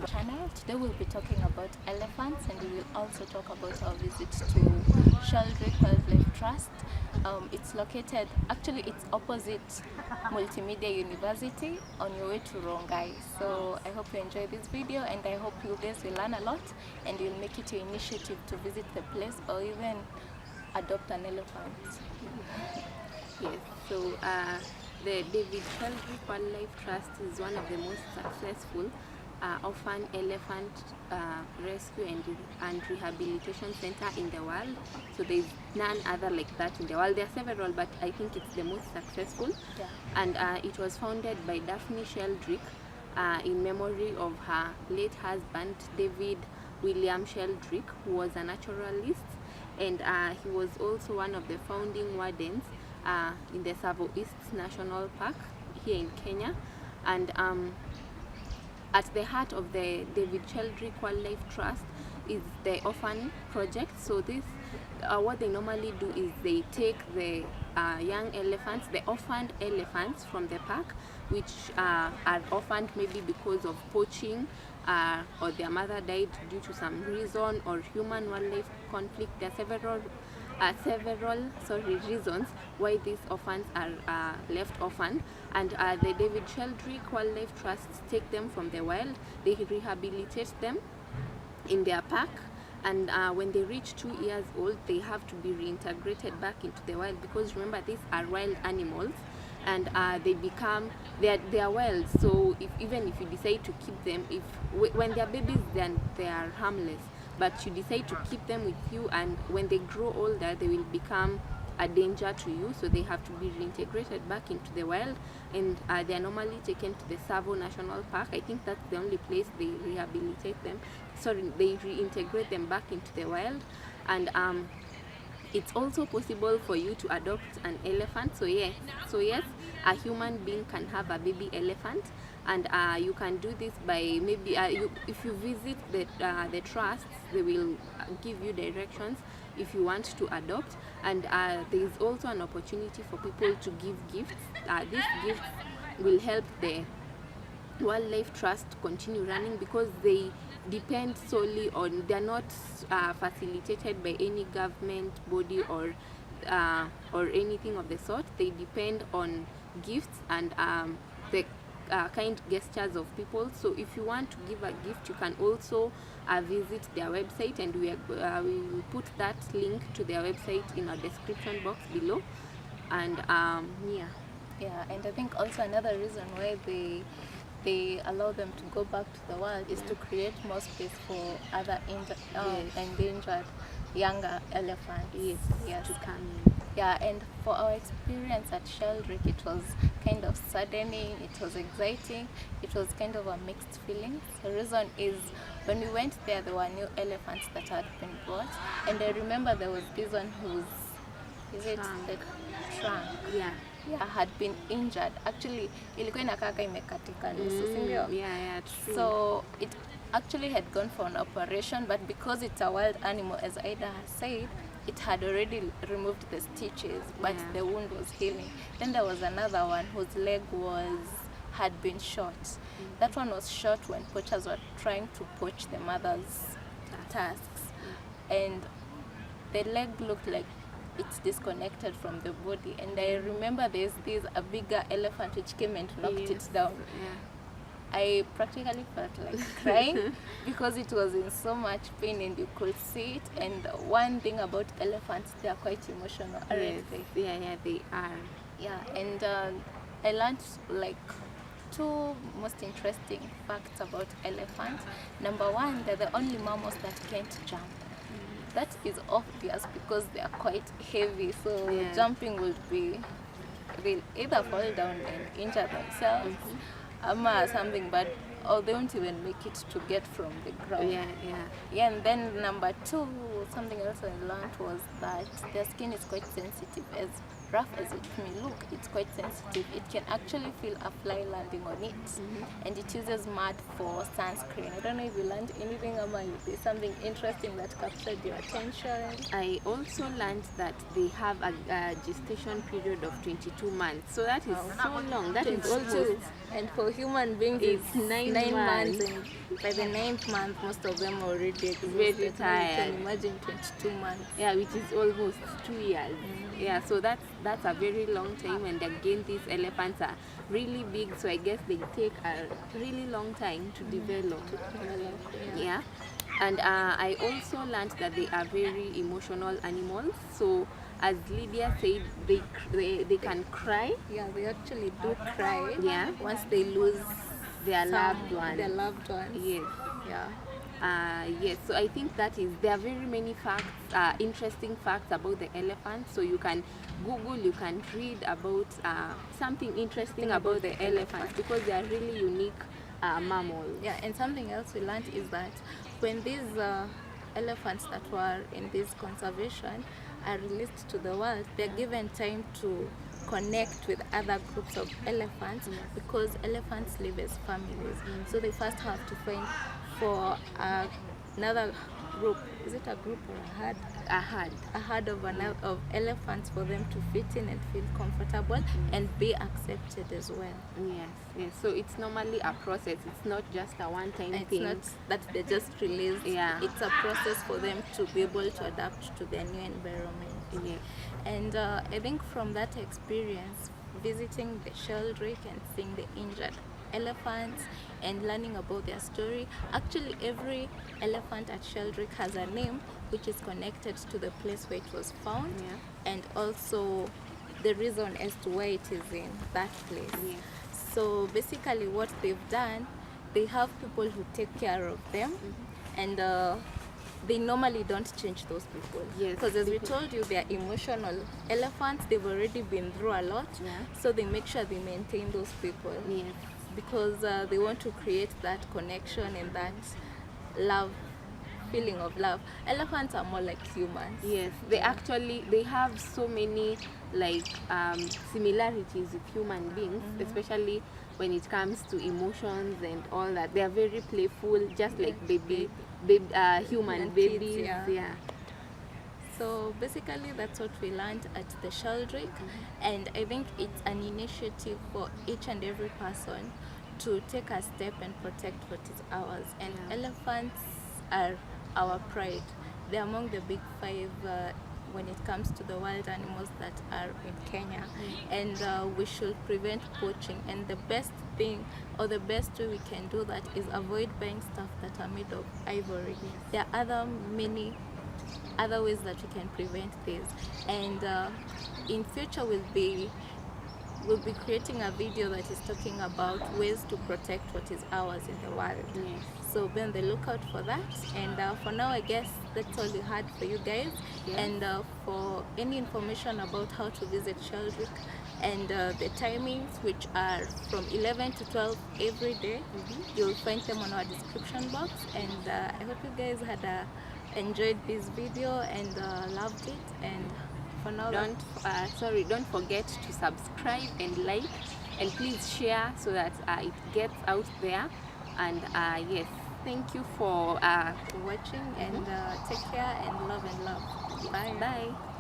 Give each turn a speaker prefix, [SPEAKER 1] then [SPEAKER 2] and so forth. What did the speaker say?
[SPEAKER 1] Channel. Today we'll be talking about elephants, and we will also talk about our visit to Sheldrick Wildlife Trust. It's located, actually it's opposite Multimedia University on your way to Rongai. So I hope you enjoy this video, and I hope you guys will learn a lot and you'll make it your initiative to visit the place or even adopt an elephant.
[SPEAKER 2] Yes, so the David Sheldrick Wildlife Trust is one of the most successful orphan elephant rescue and rehabilitation center in the world. So there's none other like that in the world. There are several, but I think it's the most successful.
[SPEAKER 1] Yeah.
[SPEAKER 2] And it was founded by Daphne Sheldrick in memory of her late husband, David William Sheldrick, who was a naturalist, and he was also one of the founding wardens in the Tsavo East National Park here in Kenya. And at the heart of the David Sheldrick Wildlife Trust is the orphan project. So this, what they normally do is they take the young elephants, the orphaned elephants from the park, which are orphaned maybe because of poaching or their mother died due to some reason, or human wildlife conflict. There are several reasons why these orphans are left orphaned, and the David Sheldrick Wildlife Trust take them from the wild, they rehabilitate them in their park, and when they reach 2 years old, they have to be reintegrated back into the wild, because remember, these are wild animals, and they are wild. So even if you decide to keep them, when they are babies, then they are harmless. But you decide to keep them with you, and when they grow older, they will become a danger to you, so they have to be reintegrated back into the wild, and they are normally taken to the Tsavo National Park. I think that's the only place they rehabilitate them. They reintegrate them back into the wild. And it's also possible for you to adopt an elephant. So yes, a human being can have a baby elephant, and you can do this by maybe if you visit the trusts, they will give you directions if you want to adopt. And there is also an opportunity for people to give gifts. These gifts will help the Wildlife Trust continue running, because they depend solely on, they are not facilitated by any government body or anything of the sort. They depend on gifts and the kind gestures of people. So if you want to give a gift, you can also visit their website, and we will put that link to their website in our description box below. And
[SPEAKER 1] yeah, and I think also another reason why they allow them to go back to the wild is to create more space for other endangered younger elephants.
[SPEAKER 2] Yes, to come in.
[SPEAKER 1] Yeah, and for our experience at Sheldrick, it was kind of saddening, it was exciting, it was kind of a mixed feeling. The reason is, when we went there were new elephants that had been brought, and I remember there was this one whose the trunk had been injured. Actually ilikuwa inakaka imekatika nusu, si ndio?
[SPEAKER 2] Yeah, true.
[SPEAKER 1] So it actually had gone for an operation, but because it's a wild animal, as Aida has said, it had already removed the stitches, but the wound was healing. Then there was another one whose leg had been shot. That one was shot when poachers were trying to poach the mother's tusks, and the leg looked like it's disconnected from the body. And I remember there's a bigger elephant which came and knocked it down. I practically felt like crying because it was in so much pain and you could see it. And one thing about elephants, they are quite emotional, aren't they?
[SPEAKER 2] Yeah, they are.
[SPEAKER 1] Yeah, and I learned like two most interesting facts about elephants. Number one, they're the only mammals that can't jump. That is obvious because they are quite heavy, so jumping would be, they'll either fall down and injure themselves or something bad, or they won't even make it to get from the ground. Yeah. And then number two, something else I learned was that their skin is quite sensitive, as rough as it may look, it's quite sensitive. It can actually feel a fly landing on it. And it uses mud for sunscreen. I don't know if you learned anything, Ama, if there's something interesting that captured your attention.
[SPEAKER 2] I also learned that they have a gestation period of 22 months. So that is so long. That is
[SPEAKER 1] 22.
[SPEAKER 2] almost...
[SPEAKER 1] And for human beings,
[SPEAKER 2] It's 9
[SPEAKER 1] months.
[SPEAKER 2] months.
[SPEAKER 1] And by the 9th month, most of them are already exhausted.
[SPEAKER 2] Very
[SPEAKER 1] You
[SPEAKER 2] tired.
[SPEAKER 1] can imagine 22 months.
[SPEAKER 2] Yeah, which is almost 2 years. Yeah, so that's a very long time, and again these elephants are really big, so I guess they take a really long time to develop. Yeah. And I also learned that they are very emotional animals. So as Lydia said, they can cry.
[SPEAKER 1] Yeah, they actually do cry.
[SPEAKER 2] Yeah.
[SPEAKER 1] Once they lose
[SPEAKER 2] Their loved ones.
[SPEAKER 1] Their loved ones.
[SPEAKER 2] Yes.
[SPEAKER 1] Yeah.
[SPEAKER 2] Yes, so I think there are very many facts, interesting facts about the elephant. So you can Google, you can read about something interesting about the elephants, because they are really unique mammals.
[SPEAKER 1] Yeah, and something else we learned is that when these elephants that were in this conservation are released to the world, they're given time to connect with other groups of elephants, because elephants live as families. So they first have to find for another group. Is it a group or a herd? A herd of elephants for them to fit in and feel comfortable and be accepted as well.
[SPEAKER 2] Yes. So it's normally a process. It's not just a one-time
[SPEAKER 1] It's
[SPEAKER 2] thing.
[SPEAKER 1] not that they just released.
[SPEAKER 2] Yeah.
[SPEAKER 1] It's a process for them to be able to adapt to their new environment.
[SPEAKER 2] Yeah.
[SPEAKER 1] And I think from that experience, visiting the Sheldrick and seeing the injured elephants and learning about their story, actually every elephant at Sheldrick has a name which is connected to the place where it was found, and also the reason as to why it is in that place. So basically what they've done, they have people who take care of them, and they normally don't change those people. Because as we told you, they are emotional elephants. They've already been through a lot. So they make sure they maintain those people. Because they want to create that connection and that love, feeling of love. Elephants are more like humans.
[SPEAKER 2] Yes, they have so many similarities with human beings, especially when it comes to emotions and all that. They are very playful, just like human babies. Yeah.
[SPEAKER 1] So basically that's what we learned at the Sheldrick, and I think it's an initiative for each and every person to take a step and protect what is ours. And elephants are our pride. They're among the big 5 when it comes to the wild animals that are in Kenya, and we should prevent poaching. And the best thing, or the best way we can do that, is avoid buying stuff that are made of ivory. There are many other ways that we can prevent this, and in future we'll be creating a video that is talking about ways to protect what is ours in the world. So be on the lookout for that. And for now, I guess that's all we had for you guys. And for any information about how to visit Sheldrick and the timings, which are from 11 to 12 every day, you'll find them on our description box. And I hope you guys had enjoyed this video and loved it. And for now,
[SPEAKER 2] don't forget to subscribe and like, and please share so that it gets out there. And yes, thank you for
[SPEAKER 1] watching, and take care, and love. Bye.